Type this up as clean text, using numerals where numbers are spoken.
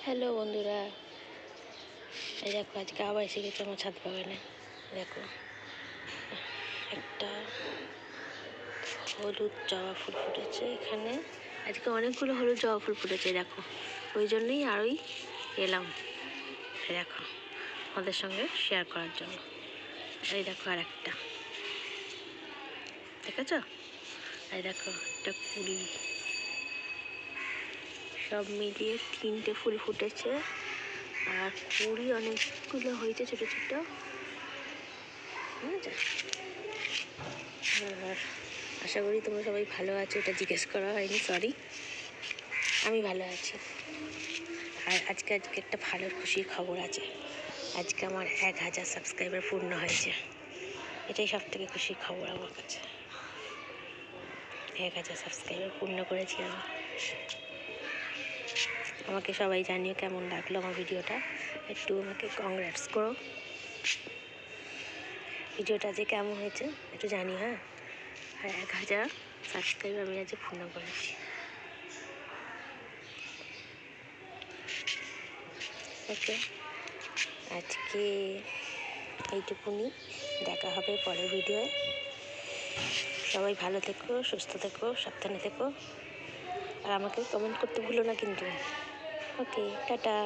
Hello বন্ধুরা, এই দেখো আজকে আবার এসে গেছে আমার ছাদ বাগানে। দেখো একটা হলুদ জবা ফুল ফুটেছে এখানে। আজকে অনেকগুলো হলুদ জবা ফুল ফুটেছে দেখো, ওই জন্যই আরই এলাম দেখো আমাদের সঙ্গে শেয়ার করার জন্য। এই দেখো আর একটা দেখেছ, এই দেখো একটা কুড়ি, সব মিলিয়ে 3টে ফুল ফুটেছে আর কুড়ি অনেকগুলো হয়েছে ছোটো ছোটো। আর আশা করি তোমরা সবাই ভালো আছো, এটা জিজ্ঞেস করা হয়নি, সরি। আমি ভালো আছি। আর আজকে একটা ভালো খুশির খবর আছে। আজকে আমার 1000 সাবস্ক্রাইবার পূর্ণ হয়েছে। এটাই সব থেকে খুশির খবর আমার কাছে। 1000 সাবস্ক্রাইবার পূর্ণ করেছি আমি। আমাকে সবাই জানিও কেমন লাগলো আমার ভিডিওটা, একটু আমাকে কংগ্রেটস করো। ভিডিওটা যে কেমন হয়েছে একটু জানি, হ্যাঁ। আর 1000 সাবস্ক্রাইব আমি আজকে পূর্ণ করেছি। ওকে, আজকে এইটুকুনি, দেখা হবে পরের ভিডিওয়ে। সবাই ভালো থেকো, সুস্থ থেকো, সাবধানে থেকো, আর আমাকে কমেন্ট করতে ভুলো না কিন্তু। ওকে, টাটা।